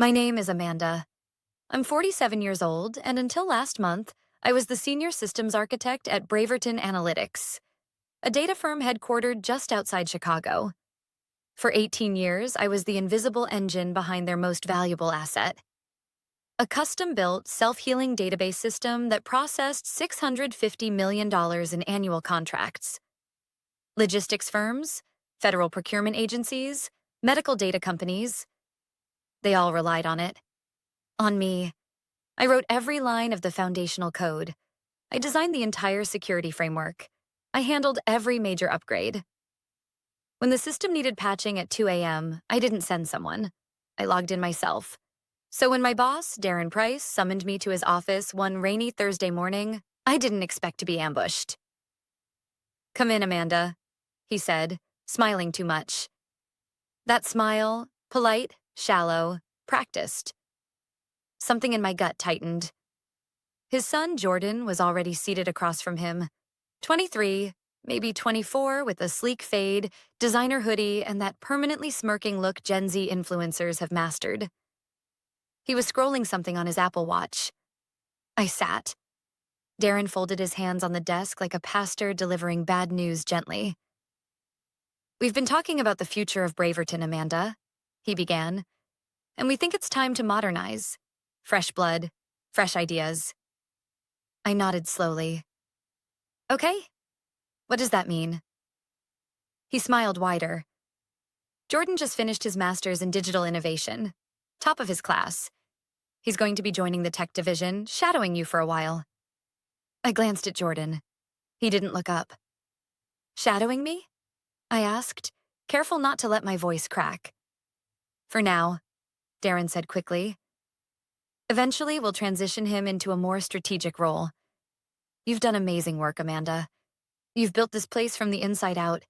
My name is Amanda. I'm 47 years old, and until last month, I was the senior systems architect at Braverton Analytics, a data firm headquartered just outside Chicago. For 18 years, I was the invisible engine behind their most valuable asset, a custom-built, self-healing database system that processed $650 million in annual contracts. Logistics firms, federal procurement agencies, medical data companies, they all relied on it. On me. I wrote every line of the foundational code. I designed the entire security framework. I handled every major upgrade. When the system needed patching at 2 a.m., I didn't send someone. I logged in myself. So when my boss, Darren Price, summoned me to his office one rainy Thursday morning, I didn't expect to be ambushed. "Come in, Amanda," he said, smiling too much. That smile, polite, shallow, practiced. Something in my gut tightened. His son, Jordan, was already seated across from him. 23, maybe 24, with a sleek fade, designer hoodie, and that permanently smirking look Gen Z influencers have mastered. He was scrolling something on his Apple Watch. I sat. Darren folded his hands on the desk like a pastor delivering bad news gently. "We've been talking about the future of Braverton, Amanda," he began, "and we think it's time to modernize. Fresh blood, fresh ideas." I nodded slowly. "Okay, what does that mean?" He smiled wider. "Jordan just finished his master's in digital innovation. Top of his class. He's going to be joining the tech division, shadowing you for a while." I glanced at Jordan. He didn't look up. "Shadowing me?" I asked, careful not to let my voice crack. "For now," Darren said quickly. "Eventually, we'll transition him into a more strategic role. You've done amazing work, Amanda. You've built this place from the inside out,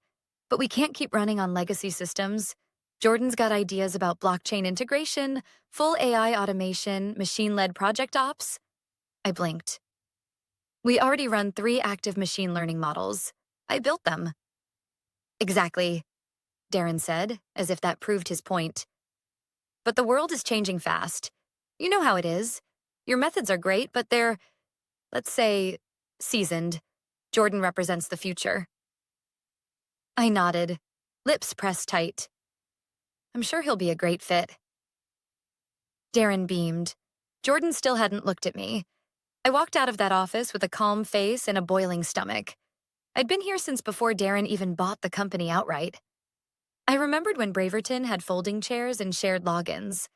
but we can't keep running on legacy systems. Jordan's got ideas about blockchain integration, full AI automation, machine-led project ops." I blinked. "We already run 3 active machine learning models. I built them." "Exactly," Darren said, as if that proved his point. "But the world is changing fast. You know how it is. Your methods are great, but they're, let's say, seasoned. Jordan represents the future." I nodded, lips pressed tight. "I'm sure he'll be a great fit." Darren beamed. Jordan still hadn't looked at me. I walked out of that office with a calm face and a boiling stomach. I'd been here since before Darren even bought the company outright. I remembered when Braverton had folding chairs and shared logins.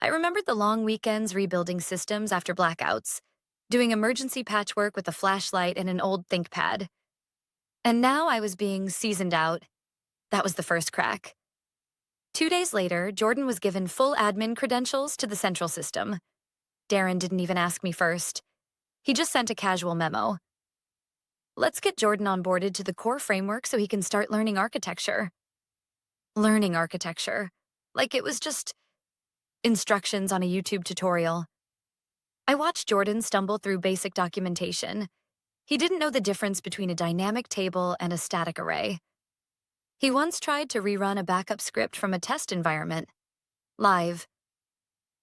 I remembered the long weekends rebuilding systems after blackouts, doing emergency patchwork with a flashlight and an old ThinkPad. And now I was being seasoned out. That was the first crack. 2 days later, Jordan was given full admin credentials to the central system. Darren didn't even ask me first. He just sent a casual memo. "Let's get Jordan onboarded to the core framework so he can start learning architecture." Learning architecture. Like it was just instructions on a YouTube tutorial. I watched Jordan stumble through basic documentation. He didn't know the difference between a dynamic table and a static array. He once tried to rerun a backup script from a test environment. Live.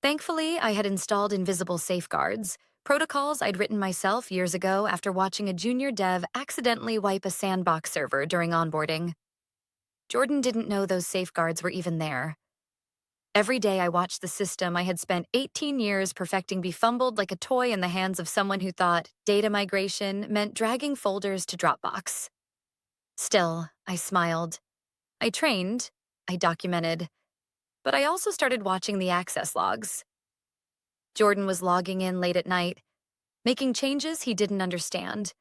Thankfully, I had installed invisible safeguards, protocols I'd written myself years ago after watching a junior dev accidentally wipe a sandbox server during onboarding. Jordan didn't know those safeguards were even there. Every day I watched the system I had spent 18 years perfecting be fumbled like a toy in the hands of someone who thought data migration meant dragging folders to Dropbox. Still, I smiled. I trained, I documented, but I also started watching the access logs. Jordan was logging in late at night, making changes he didn't understand,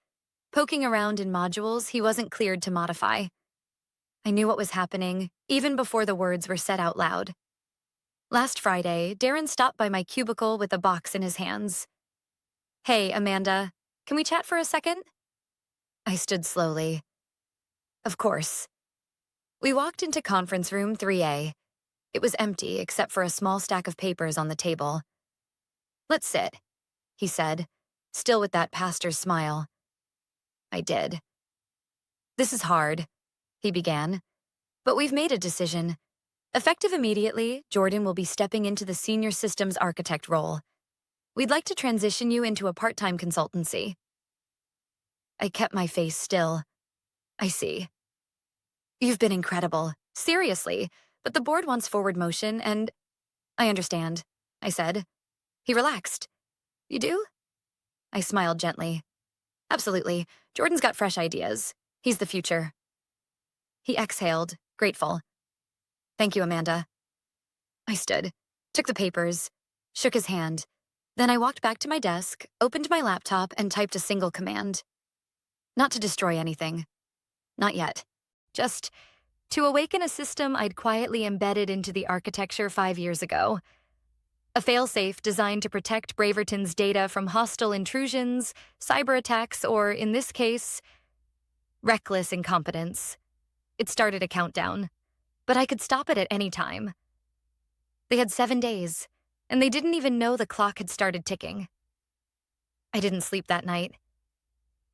poking around in modules he wasn't cleared to modify. I knew what was happening, even before the words were said out loud. Last Friday, Darren stopped by my cubicle with a box in his hands. "Hey, Amanda, can we chat for a second?" I stood slowly. "Of course." We walked into conference room 3A. It was empty except for a small stack of papers on the table. "Let's sit," he said, still with that pastor's smile. I did. "This is hard," he began, "but we've made a decision. Effective immediately, Jordan will be stepping into the senior systems architect role. We'd like to transition you into a part-time consultancy. I kept my face still. I see. You've been incredible. Seriously. But the board wants forward motion and... I understand, I said. He relaxed. You do? I smiled gently. Absolutely. Jordan's got fresh ideas. He's the future. He exhaled, grateful. Thank you, Amanda. I stood, took the papers, shook his hand. Then I walked back to my desk, opened my laptop, and typed a single command. Not to destroy anything. Not yet. Just to awaken a system I'd quietly embedded into the architecture 5 years ago. A failsafe designed to protect Braverton's data from hostile intrusions, cyber attacks, or, in this case, reckless incompetence. It started a countdown, but I could stop it at any time. They had 7 days, and they didn't even know the clock had started ticking. I didn't sleep that night.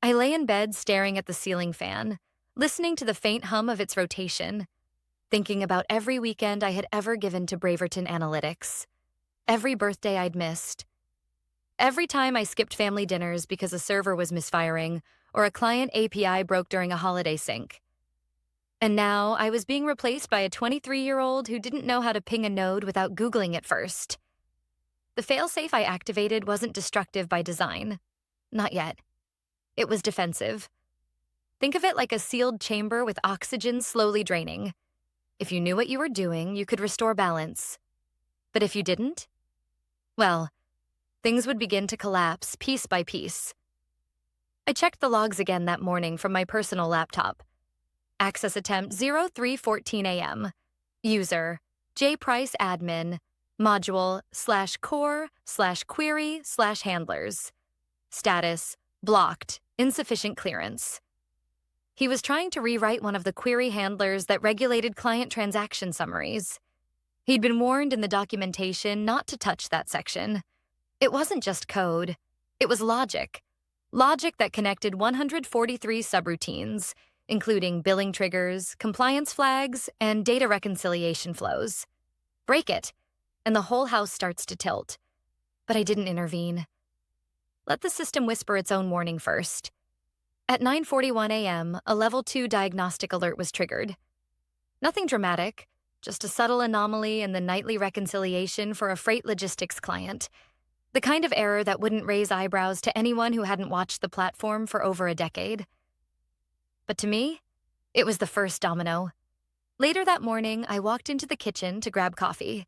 I lay in bed staring at the ceiling fan, listening to the faint hum of its rotation, thinking about every weekend I had ever given to Braverton Analytics, every birthday I'd missed, every time I skipped family dinners because a server was misfiring or a client API broke during a holiday sync. And now I was being replaced by a 23-year-old who didn't know how to ping a node without Googling it first. The failsafe I activated wasn't destructive by design. Not yet. It was defensive. Think of it like a sealed chamber with oxygen slowly draining. If you knew what you were doing, you could restore balance. But if you didn't, well, things would begin to collapse piece by piece. I checked the logs again that morning from my personal laptop. Access attempt 0314 AM. User, jpriceadmin, module /core/query/handlers. Status, blocked, insufficient clearance. He was trying to rewrite one of the query handlers that regulated client transaction summaries. He'd been warned in the documentation not to touch that section. It wasn't just code. It was logic. Logic that connected 143 subroutines, including billing triggers, compliance flags, and data reconciliation flows. Break it, and the whole house starts to tilt. But I didn't intervene. Let the system whisper its own warning first. At 9:41 AM, a Level 2 diagnostic alert was triggered. Nothing dramatic, just a subtle anomaly in the nightly reconciliation for a freight logistics client. The kind of error that wouldn't raise eyebrows to anyone who hadn't watched the platform for over a decade. But to me, it was the first domino. Later that morning, I walked into the kitchen to grab coffee.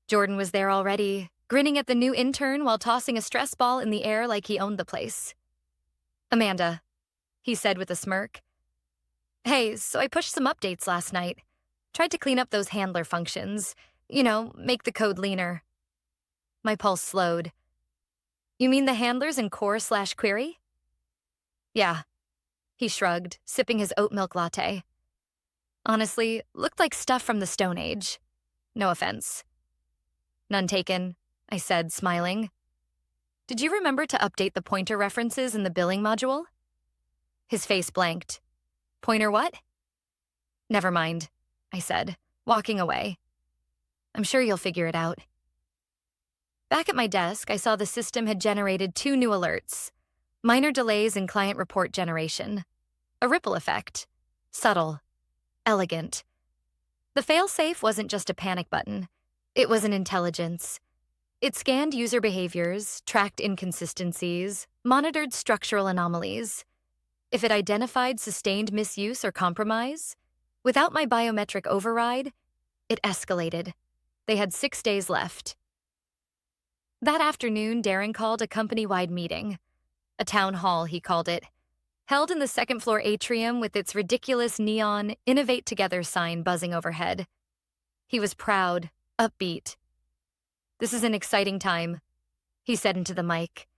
Jordan was there already, grinning at the new intern while tossing a stress ball in the air like he owned the place. Amanda, he said with a smirk. Hey, so I pushed some updates last night. Tried to clean up those handler functions. Make the code leaner. My pulse slowed. You mean the handlers in core/query? Yeah. He shrugged, sipping his oat milk latte. Honestly, looked like stuff from the Stone Age. No offense. None taken, I said, smiling. Did you remember to update the pointer references in the billing module? His face blanked. Pointer what? Never mind, I said, walking away. I'm sure you'll figure it out. Back at my desk, I saw the system had generated 2 new alerts. Minor delays in client report generation. A ripple effect. Subtle. Elegant. The failsafe wasn't just a panic button. It was an intelligence. It scanned user behaviors, tracked inconsistencies, monitored structural anomalies. If it identified sustained misuse or compromise, without my biometric override, it escalated. They had 6 days left. That afternoon, Darren called a company-wide meeting. A town hall, he called it, held in the second-floor atrium with its ridiculous neon Innovate Together sign buzzing overhead. He was proud, upbeat. This is an exciting time, he said into the mic.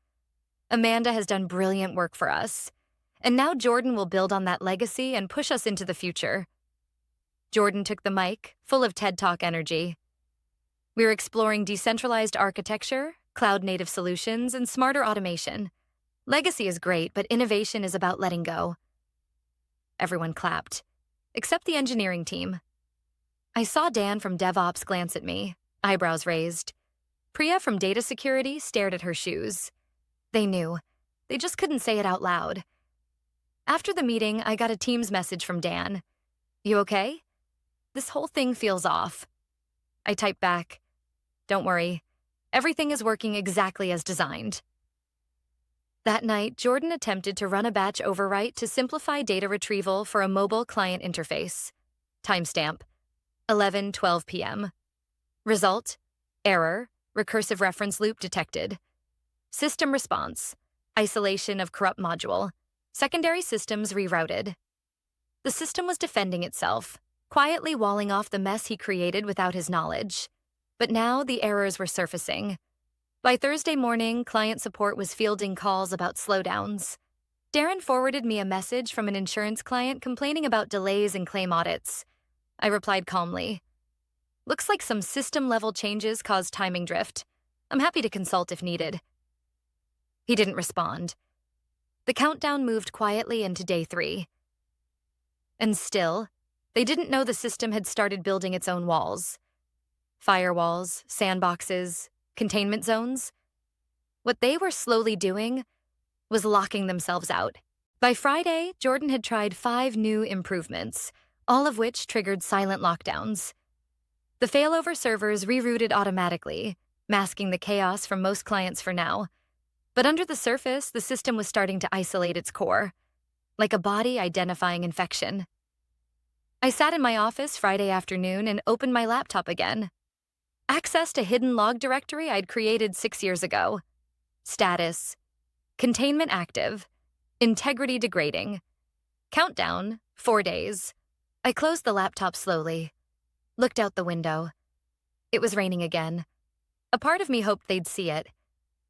Amanda has done brilliant work for us, and now Jordan will build on that legacy and push us into the future. Jordan took the mic, full of TED Talk energy. We're exploring decentralized architecture, cloud-native solutions, and smarter automation. Legacy is great, but innovation is about letting go. Everyone clapped, except the engineering team. I saw Dan from DevOps glance at me, eyebrows raised. Priya from Data Security stared at her shoes. They knew. They just couldn't say it out loud. After the meeting, I got a Teams message from Dan. "You okay? This whole thing feels off." I typed back, "Don't worry. Everything is working exactly as designed." That night, Jordan attempted to run a batch overwrite to simplify data retrieval for a mobile client interface. Timestamp, 11:12 p.m. Result, error, recursive reference loop detected. System response, isolation of corrupt module. Secondary systems rerouted. The system was defending itself, quietly walling off the mess he created without his knowledge. But now the errors were surfacing. By Thursday morning, client support was fielding calls about slowdowns. Darren forwarded me a message from an insurance client complaining about delays in claim audits. I replied calmly, "Looks like some system-level changes caused timing drift. I'm happy to consult if needed." He didn't respond. The countdown moved quietly into day 3. And still, they didn't know the system had started building its own walls. Firewalls, sandboxes, containment zones. What they were slowly doing was locking themselves out. By Friday, Jordan had tried 5 new improvements, all of which triggered silent lockdowns. The failover servers rerouted automatically, masking the chaos from most clients for now. But under the surface, the system was starting to isolate its core, like a body identifying infection. I sat in my office Friday afternoon and opened my laptop again. Accessed a hidden log directory I'd created 6 years ago. Status, containment active, integrity degrading. Countdown, 4 days. I closed the laptop slowly, looked out the window. It was raining again. A part of me hoped they'd see it,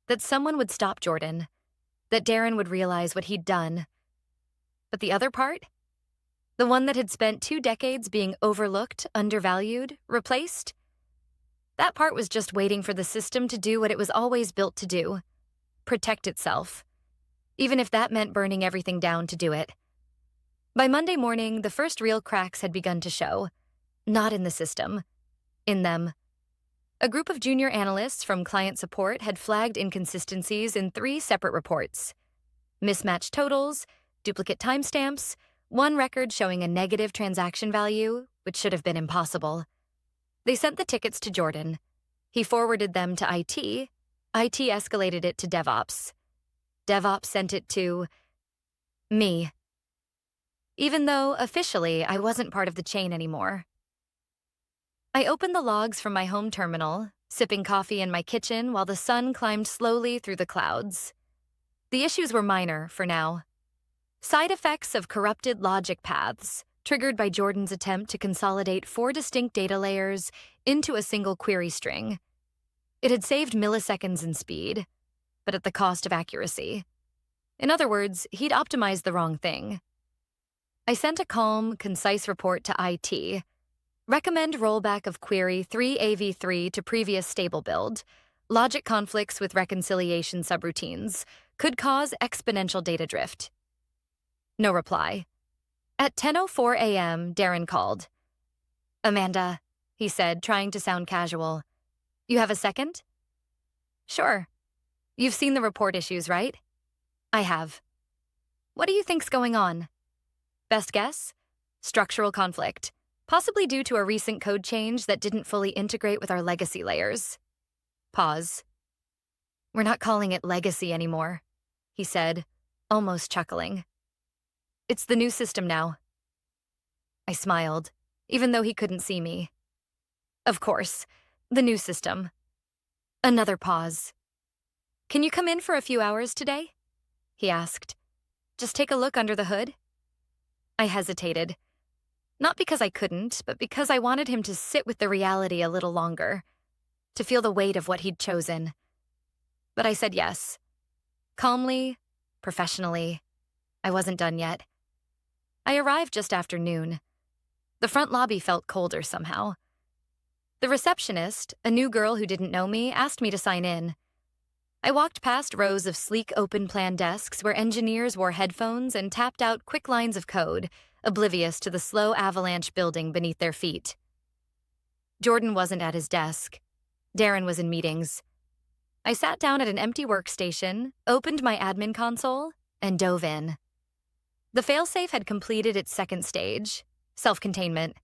that someone would stop Jordan, that Darren would realize what he'd done. But the other part? The one that had spent 2 decades being overlooked, undervalued, replaced? That part was just waiting for the system to do what it was always built to do, protect itself, even if that meant burning everything down to do it. By Monday morning, the first real cracks had begun to show, not in the system, in them. A group of junior analysts from client support had flagged inconsistencies in 3 separate reports. Mismatched totals, duplicate timestamps, one record showing a negative transaction value, which should have been impossible. They sent the tickets to Jordan. He forwarded them to IT. IT escalated it to DevOps. DevOps sent it to me. Even though, officially, I wasn't part of the chain anymore. I opened the logs from my home terminal, sipping coffee in my kitchen while the sun climbed slowly through the clouds. The issues were minor for now. Side effects of corrupted logic paths, triggered by Jordan's attempt to consolidate 4 distinct data layers into a single query string. It had saved milliseconds in speed, but at the cost of accuracy. In other words, he'd optimized the wrong thing. I sent a calm, concise report to IT. Recommend rollback of query 3AV3 to previous stable build. Logic conflicts with reconciliation subroutines could cause exponential data drift. No reply. At 10:04 a.m., Darren called. "Amanda," he said, trying to sound casual. "You have a second?" "Sure. You've seen the report issues, right?" "I have." "What do you think's going on?" "Best guess? Structural conflict. Possibly due to a recent code change that didn't fully integrate with our legacy layers." Pause. "We're not calling it legacy anymore," he said, almost chuckling. "It's the new system now." I smiled, even though he couldn't see me. "Of course, the new system." Another pause. "Can you come in for a few hours today?" he asked. "Just take a look under the hood?" I hesitated. Not because I couldn't, but because I wanted him to sit with the reality a little longer, to feel the weight of what he'd chosen. But I said yes. Calmly, professionally. I wasn't done yet. I arrived just after noon. The front lobby felt colder somehow. The receptionist, a new girl who didn't know me, asked me to sign in. I walked past rows of sleek open-plan desks where engineers wore headphones and tapped out quick lines of code, oblivious to the slow avalanche building beneath their feet. Jordan wasn't at his desk. Darren was in meetings. I sat down at an empty workstation, opened my admin console, and dove in. The failsafe had completed its second stage, self-containment.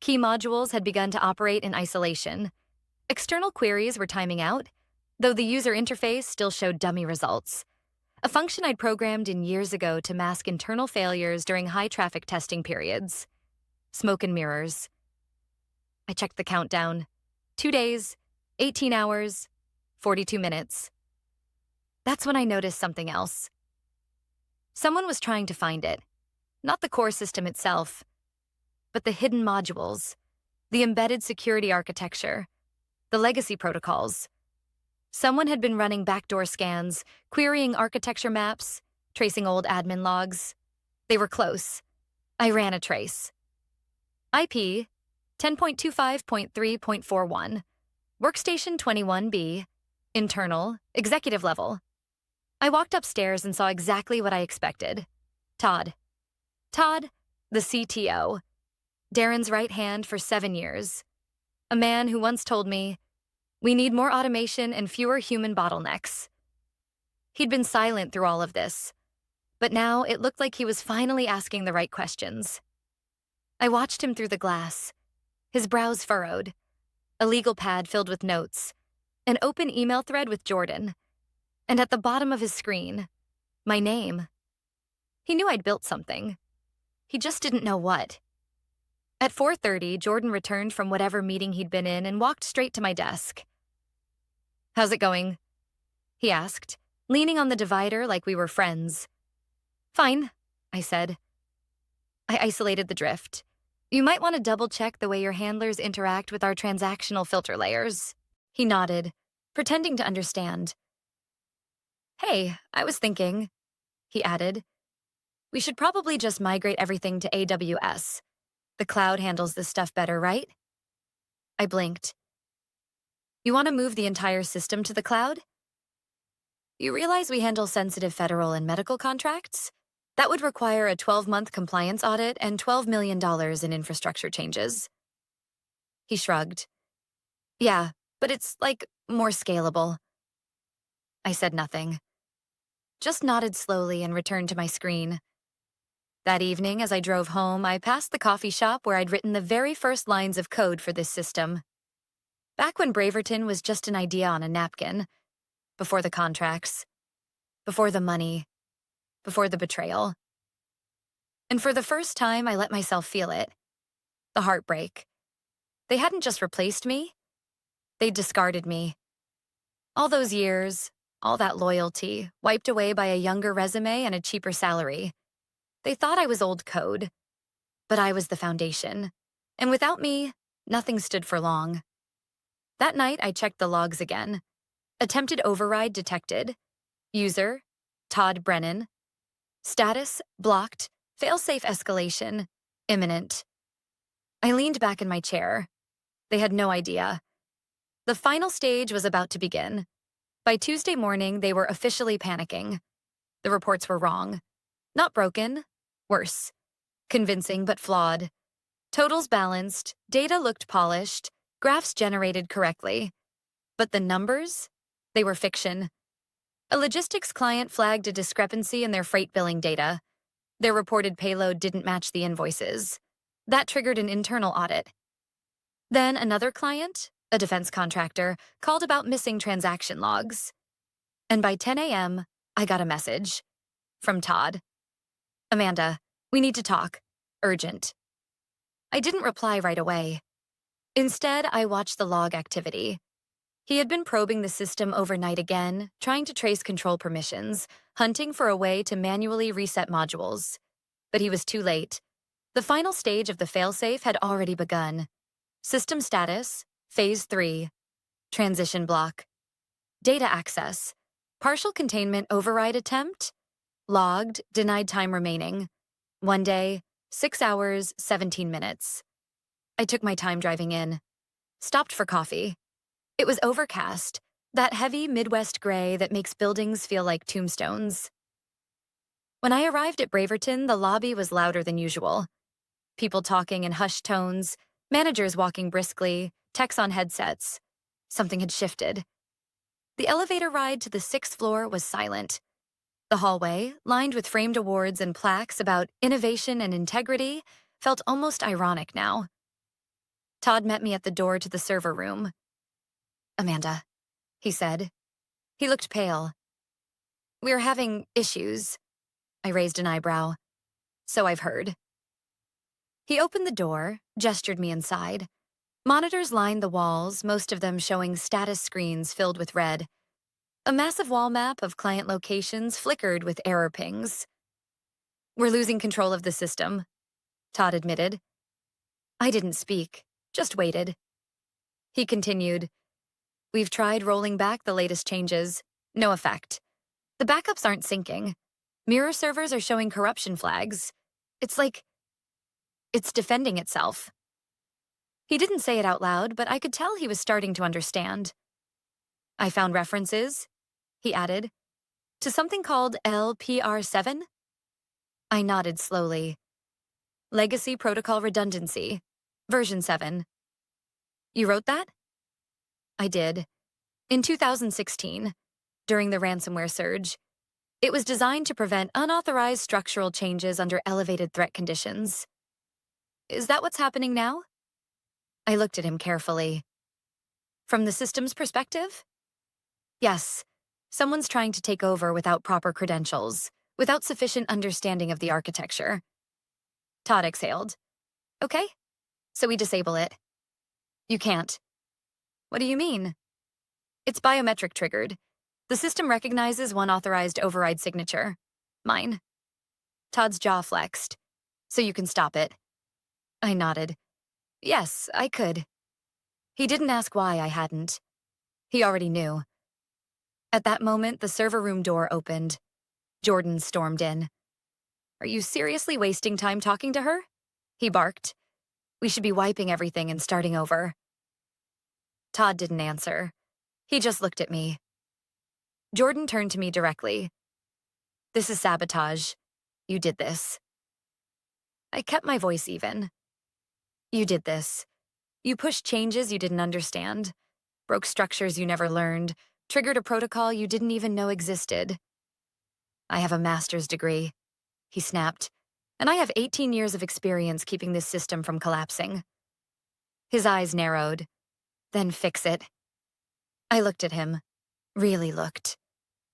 Key modules had begun to operate in isolation. External queries were timing out, though the user interface still showed dummy results, a function I'd programmed in years ago to mask internal failures during high-traffic testing periods. Smoke and mirrors. I checked the countdown. 2 days, 18 hours, 42 minutes. That's when I noticed something else. Someone was trying to find it. Not the core system itself, but the hidden modules, the embedded security architecture, the legacy protocols. Someone had been running backdoor scans, querying architecture maps, tracing old admin logs. They were close. I ran a trace. IP 10.25.3.41, Workstation 21B, internal, executive level. I walked upstairs and saw exactly what I expected. Todd, the CTO, Darren's right hand for 7 years. A man who once told me, "We need more automation and fewer human bottlenecks." He'd been silent through all of this, but now it looked like he was finally asking the right questions. I watched him through the glass, his brows furrowed, a legal pad filled with notes, an open email thread with Jordan, and at the bottom of his screen, my name. He knew I'd built something. He just didn't know what. At 4:30, Jordan returned from whatever meeting he'd been in and walked straight to my desk. "How's it going?" he asked, leaning on the divider like we were friends. "Fine," I said. I isolated the drift. "You might want to double-check the way your handlers interact with our transactional filter layers." He nodded, pretending to understand. "Hey, I was thinking," he added, "we should probably just migrate everything to AWS. The cloud handles this stuff better, right?" I blinked. "You want to move the entire system to the cloud?" "You realize we handle sensitive federal and medical contracts? That would require a 12-month compliance audit and $12 million in infrastructure changes." He shrugged. "Yeah, but it's, more scalable." I said nothing. Just nodded slowly and returned to my screen. That evening, as I drove home, I passed the coffee shop where I'd written the very first lines of code for this system. Back when Braverton was just an idea on a napkin. Before the contracts. Before the money. Before the betrayal. And for the first time, I let myself feel it. The heartbreak. They hadn't just replaced me. They'd discarded me. All those years, all that loyalty, wiped away by a younger resume and a cheaper salary. They thought I was old code. But I was the foundation. And without me, nothing stood for long. That night, I checked the logs again. Attempted override detected. User, Todd Brennan. Status, blocked. Failsafe escalation, imminent. I leaned back in my chair. They had no idea. The final stage was about to begin. By Tuesday morning, they were officially panicking. The reports were wrong. Not broken, worse. Convincing but flawed. Totals balanced, data looked polished, graphs generated correctly. But the numbers? They were fiction. A logistics client flagged a discrepancy in their freight billing data. Their reported payload didn't match the invoices. That triggered an internal audit. Then another client, a defense contractor, called about missing transaction logs. And by 10 a.m., I got a message. From Todd. "Amanda, we need to talk. Urgent." I didn't reply right away. Instead, I watched the log activity. He had been probing the system overnight again, trying to trace control permissions, hunting for a way to manually reset modules. But he was too late. The final stage of the failsafe had already begun. System status, Phase 3. Transition block. Data access. Partial containment override attempt. Logged, denied time remaining. 1 day, 6 hours, 17 minutes. I took my time driving in. Stopped for coffee. It was overcast, that heavy Midwest gray that makes buildings feel like tombstones. When I arrived at Braverton, the lobby was louder than usual. People talking in hushed tones, Managers walking briskly, techs on headsets. Something had shifted. The elevator ride to the 6th floor was silent. The hallway, lined with framed awards and plaques about innovation and integrity, felt almost ironic now. Todd met me at the door to the server room. "Amanda," he said. He looked pale. "We're having issues." I raised an eyebrow. "So I've heard." He opened the door, gestured me inside. Monitors lined the walls, most of them showing status screens filled with red. A massive wall map of client locations flickered with error pings. "We're losing control of the system," Todd admitted. I didn't speak, just waited. He continued, "We've tried rolling back the latest changes. No effect. The backups aren't syncing. Mirror servers are showing corruption flags. It's like it's defending itself." He didn't say it out loud, but I could tell he was starting to understand. "I found references," he added, "to something called LPR7. I nodded slowly. "Legacy Protocol Redundancy, version 7. You wrote that?" I did. In 2016, during the ransomware surge. It was designed to prevent unauthorized structural changes under elevated threat conditions. Is that what's happening now? I looked at him carefully. From the system's perspective? Yes. Someone's trying to take over without proper credentials, without sufficient understanding of the architecture. Todd exhaled. Okay, so we disable it. You can't. What do you mean? It's biometric triggered. The system recognizes one authorized override signature. Mine. Todd's jaw flexed. So you can stop it. I nodded. Yes, I could. He didn't ask why I hadn't. He already knew. At that moment, the server room door opened. Jordan stormed in. Are you seriously wasting time talking to her? He barked. We should be wiping everything and starting over. Todd didn't answer. He just looked at me. Jordan turned to me directly. This is sabotage. You did this. I kept my voice even. You did this. You pushed changes you didn't understand, broke structures you never learned, triggered a protocol you didn't even know existed. I have a master's degree, he snapped, and I have 18 years of experience keeping this system from collapsing. His eyes narrowed. Then fix it. I looked at him. Really looked.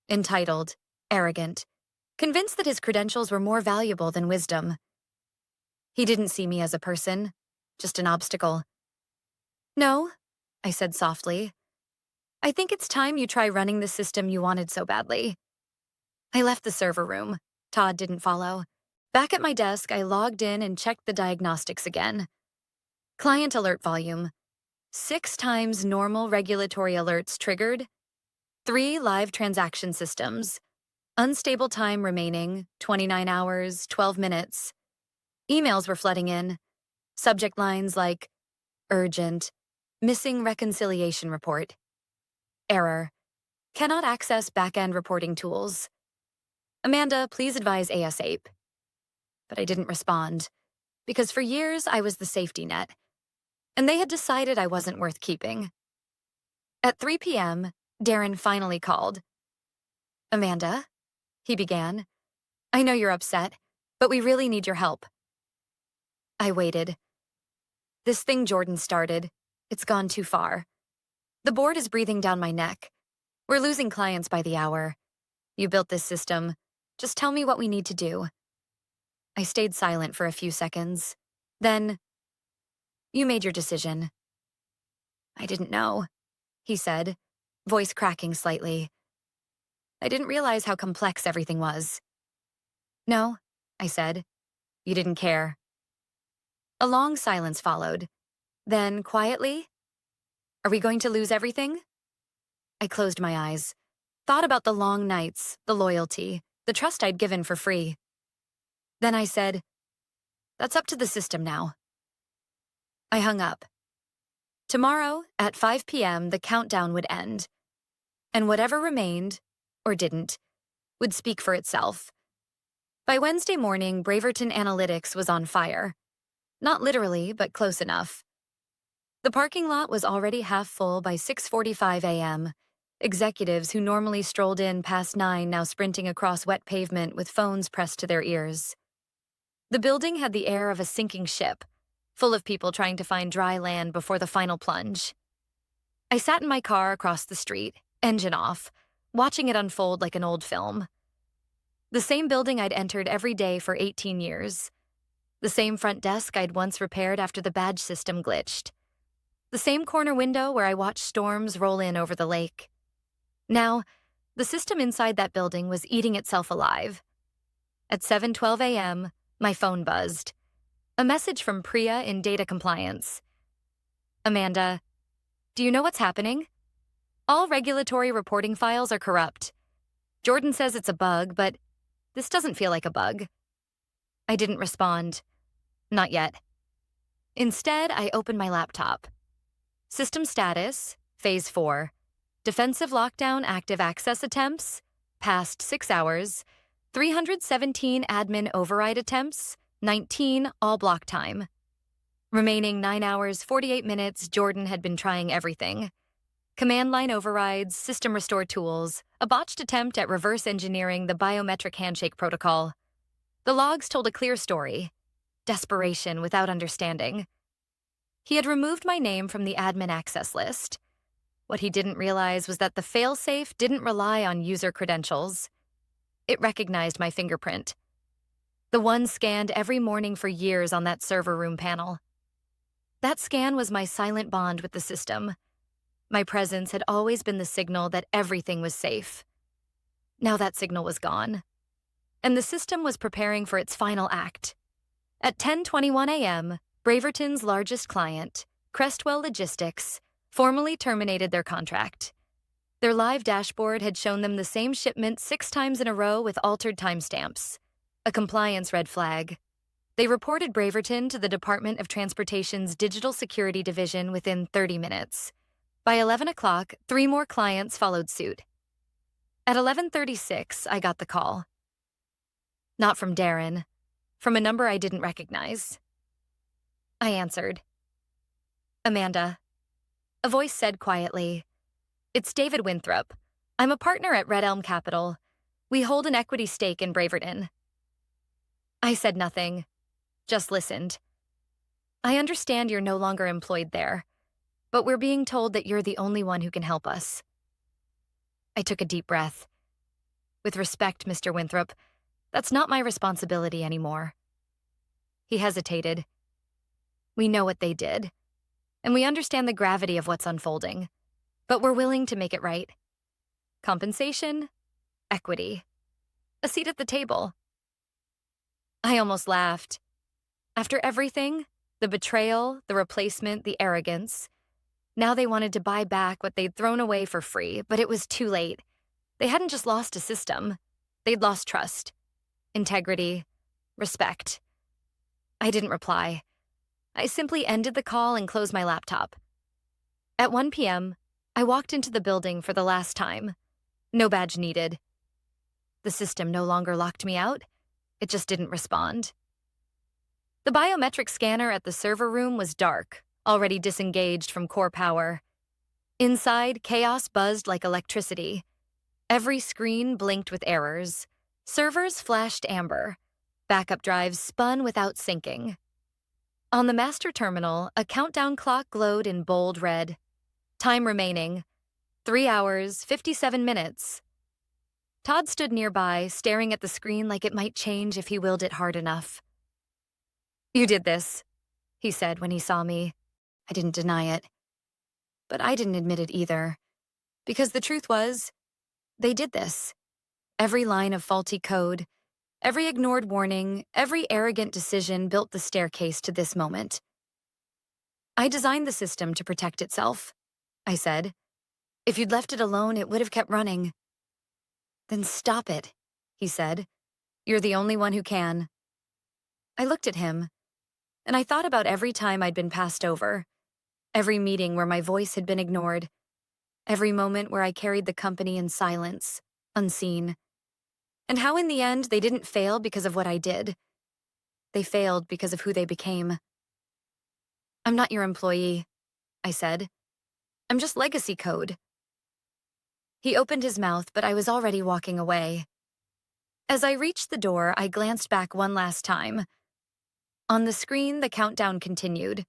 Entitled, arrogant, convinced that his credentials were more valuable than wisdom. He didn't see me as a person, just an obstacle. No, I said softly. I think it's time you try running the system you wanted so badly. I left the server room. Todd didn't follow. Back at my desk, I logged in and checked the diagnostics again. Client alert volume. 6 times normal regulatory alerts triggered. 3 live transaction systems. Unstable time remaining, 29 hours, 12 minutes. Emails were flooding in. Subject lines like, urgent, missing reconciliation report. Error, cannot access back-end reporting tools. Amanda, please advise ASAP. But I didn't respond, because for years I was the safety net, and they had decided I wasn't worth keeping. At 3 p.m., Darren finally called. Amanda, he began, I know you're upset, but we really need your help. I waited. This thing Jordan started, it's gone too far. The board is breathing down my neck. We're losing clients by the hour. You built this system. Just tell me what we need to do. I stayed silent for a few seconds. Then, you made your decision. I didn't know, he said, voice cracking slightly. I didn't realize how complex everything was. No, I said. You didn't care. A long silence followed. Then, quietly, are we going to lose everything? I closed my eyes, thought about the long nights, the loyalty, the trust I'd given for free. Then I said, that's up to the system now. I hung up. Tomorrow, at 5 p.m., the countdown would end. And whatever remained, or didn't, would speak for itself. By Wednesday morning, Braverton Analytics was on fire. Not literally, but close enough. The parking lot was already half full by 6:45 a.m. Executives who normally strolled in past 9 now sprinting across wet pavement with phones pressed to their ears. The building had the air of a sinking ship, full of people trying to find dry land before the final plunge. I sat in my car across the street, engine off, watching it unfold like an old film. The same building I'd entered every day for 18 years. The same front desk I'd once repaired after the badge system glitched. The same corner window where I watched storms roll in over the lake. Now, the system inside that building was eating itself alive. At 7:12 a.m., my phone buzzed. A message from Priya in data compliance. Amanda, do you know what's happening? All regulatory reporting files are corrupt. Jordan says it's a bug, but this doesn't feel like a bug. I didn't respond. Not yet. Instead, I opened my laptop. System status, Phase 4. Defensive lockdown active access attempts, past 6 hours. 317 admin override attempts, 19 all block time. Remaining 9 hours, 48 minutes, Jordan had been trying everything. Command line overrides, system restore tools, a botched attempt at reverse engineering the biometric handshake protocol. The logs told a clear story. Desperation without understanding. He had removed my name from the admin access list. What he didn't realize was that the failsafe didn't rely on user credentials. It recognized my fingerprint. The one scanned every morning for years on that server room panel. That scan was my silent bond with the system. My presence had always been the signal that everything was safe. Now that signal was gone. And the system was preparing for its final act. At 10:21 a.m., Braverton's largest client, Crestwell Logistics, formally terminated their contract. Their live dashboard had shown them the same shipment 6 times in a row with altered timestamps, a compliance red flag. They reported Braverton to the Department of Transportation's Digital Security Division within 30 minutes. By 11 o'clock, 3 more clients followed suit. At 11:36, I got the call. Not from Darren, from a number I didn't recognize. I answered. Amanda. A voice said quietly, "It's David Winthrop. I'm a partner at Red Elm Capital. We hold an equity stake in Braverton." I said nothing, just listened. "I understand you're no longer employed there, but we're being told that you're the only one who can help us." I took a deep breath. "With respect, Mr. Winthrop, that's not my responsibility anymore." He hesitated. "We know what they did, and we understand the gravity of what's unfolding, but we're willing to make it right. Compensation, equity, a seat at the table." I almost laughed. After everything, the betrayal, the replacement, the arrogance, now they wanted to buy back what they'd thrown away for free, but it was too late. They hadn't just lost a system. They'd lost trust, integrity, respect. I didn't reply. I simply ended the call and closed my laptop. At 1 p.m., I walked into the building for the last time. No badge needed. The system no longer locked me out. It just didn't respond. The biometric scanner at the server room was dark, already disengaged from core power. Inside, chaos buzzed like electricity. Every screen blinked with errors. Servers flashed amber. Backup drives spun without syncing. On the master terminal, a countdown clock glowed in bold red. Time remaining, 3 hours, 57 minutes. Todd stood nearby, staring at the screen like it might change if he willed it hard enough. "You did this," he said when he saw me. I didn't deny it. But I didn't admit it either. Because the truth was, they did this. Every line of faulty code, every ignored warning, every arrogant decision built the staircase to this moment. "I designed the system to protect itself," I said. "If you'd left it alone, it would have kept running." "Then stop it," he said. "You're the only one who can." I looked at him, and I thought about every time I'd been passed over, every meeting where my voice had been ignored, every moment where I carried the company in silence, unseen, and how in the end they didn't fail because of what I did. They failed because of who they became. "I'm not your employee," I said. I'm just legacy code. He opened his mouth, but I was already walking away. As I reached the door, I glanced back one last time. On the screen, the countdown continued.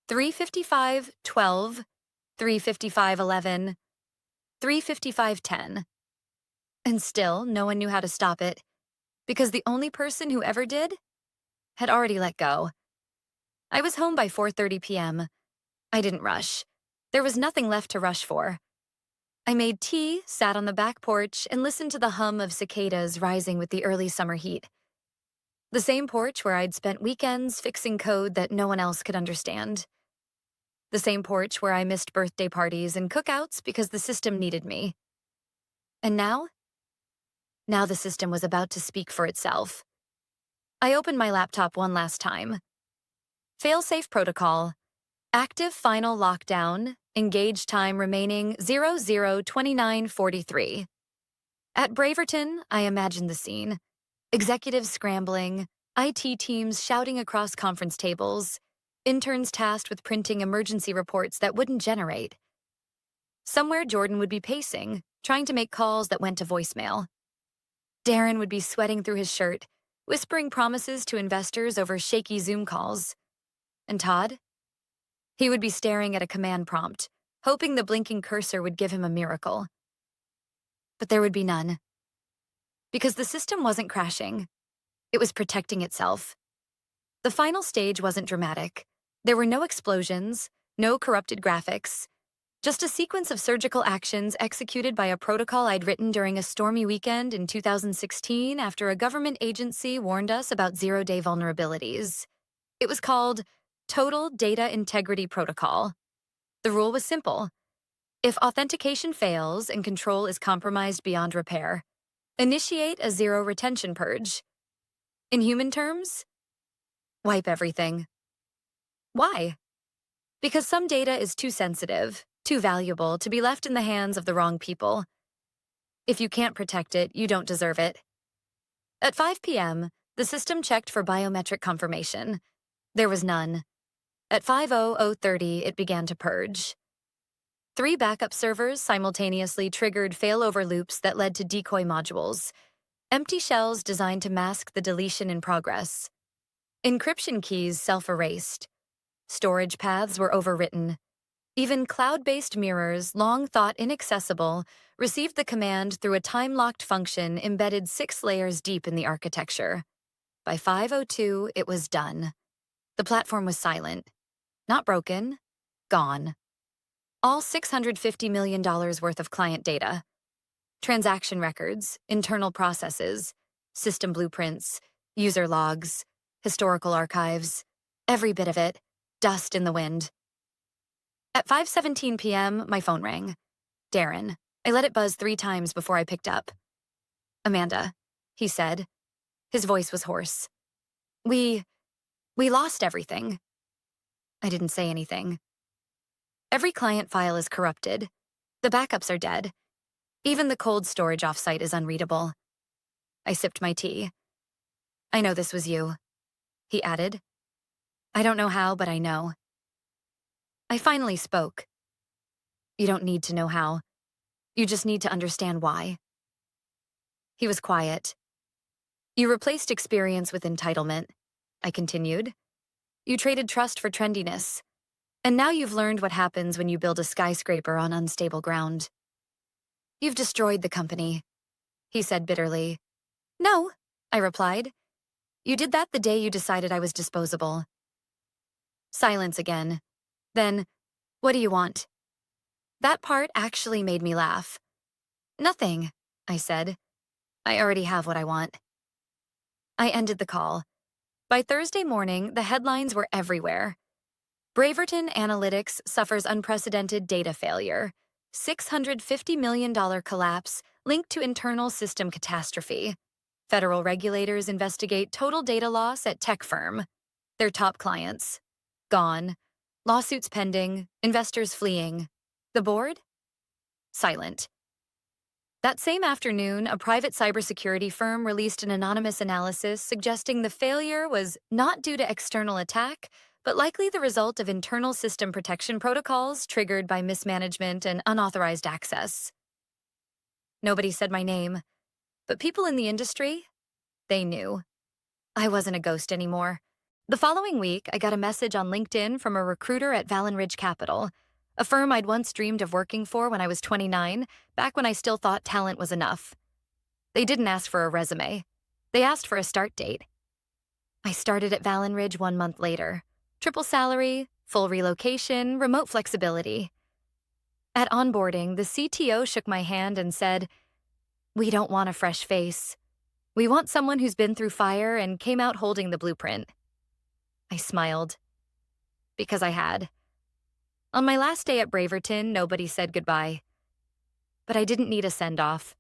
3:55:12, 3:55:11, 3:55:10. And still, no one knew how to stop it, because the only person who ever did had already let go. I was home by 4:30 p.m. I didn't rush. There was nothing left to rush for. I made tea, sat on the back porch, and listened to the hum of cicadas rising with the early summer heat. The same porch where I'd spent weekends fixing code that no one else could understand. The same porch where I missed birthday parties and cookouts because the system needed me. And now? Now the system was about to speak for itself. I opened my laptop one last time. Failsafe protocol. Active final lockdown. Engage time remaining 00:29:43. At Braverton, I imagined the scene. Executives scrambling, IT teams shouting across conference tables, interns tasked with printing emergency reports that wouldn't generate. Somewhere Jordan would be pacing, trying to make calls that went to voicemail. Darren would be sweating through his shirt, whispering promises to investors over shaky Zoom calls. And Todd? He would be staring at a command prompt, hoping the blinking cursor would give him a miracle. But there would be none. Because the system wasn't crashing. It was protecting itself. The final stage wasn't dramatic. There were no explosions, no corrupted graphics, just a sequence of surgical actions executed by a protocol I'd written during a stormy weekend in 2016 after a government agency warned us about zero-day vulnerabilities. It was called Total Data Integrity Protocol. The rule was simple. If authentication fails and control is compromised beyond repair, initiate a zero retention purge. In human terms, wipe everything. Why? Because some data is too sensitive, too valuable to be left in the hands of the wrong people. If you can't protect it, you don't deserve it. At 5 p.m., the system checked for biometric confirmation. There was none. At 5:00:30, it began to purge. 3 backup servers simultaneously triggered failover loops that led to decoy modules, empty shells designed to mask the deletion in progress. Encryption keys self-erased. Storage paths were overwritten. Even cloud-based mirrors, long thought inaccessible, received the command through a time-locked function embedded 6 layers deep in the architecture. By 5:02, it was done. The platform was silent. Not broken. Gone. All $650 million worth of client data. Transaction records, internal processes, system blueprints, user logs, historical archives, every bit of it, dust in the wind. At 5:17 p.m., my phone rang. Darren. I let it buzz 3 times before I picked up. Amanda, he said. His voice was hoarse. We lost everything. I didn't say anything. Every client file is corrupted. The backups are dead. Even the cold storage offsite is unreadable. I sipped my tea. I know this was you, he added. I don't know how, but I know. I finally spoke. You don't need to know how. You just need to understand why. He was quiet. You replaced experience with entitlement, I continued. You traded trust for trendiness. And now you've learned what happens when you build a skyscraper on unstable ground. You've destroyed the company, he said bitterly. No, I replied. You did that the day you decided I was disposable. Silence again. Then, what do you want? That part actually made me laugh. Nothing, I said. I already have what I want. I ended the call. By Thursday morning, the headlines were everywhere. Braverton Analytics suffers unprecedented data failure. $650 million collapse linked to internal system catastrophe. Federal regulators investigate total data loss at tech firm. Their top clients. Gone. Lawsuits pending. Investors fleeing. The board? Silent. That same afternoon, a private cybersecurity firm released an anonymous analysis suggesting the failure was not due to external attack, but likely the result of internal system protection protocols triggered by mismanagement and unauthorized access. Nobody said my name, but people in the industry, they knew. I wasn't a ghost anymore. The following week, I got a message on LinkedIn from a recruiter at Vallon Ridge Capital, a firm I'd once dreamed of working for when I was 29, back when I still thought talent was enough. They didn't ask for a resume. They asked for a start date. I started at Vallon Ridge 1 month later. Triple salary, full relocation, remote flexibility. At onboarding, the CTO shook my hand and said, "We don't want a fresh face. We want someone who's been through fire and came out holding the blueprint." I smiled. Because I had. On my last day at Braverton, nobody said goodbye. But I didn't need a send-off.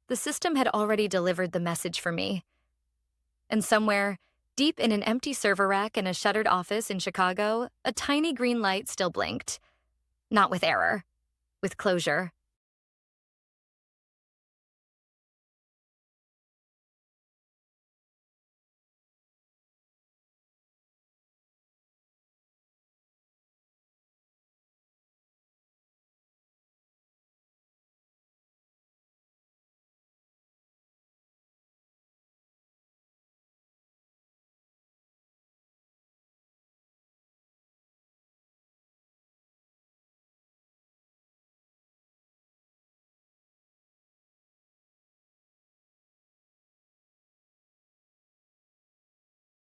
The system had already delivered the message for me. And somewhere, deep in an empty server rack in a shuttered office in Chicago, a tiny green light still blinked. Not with error, with closure.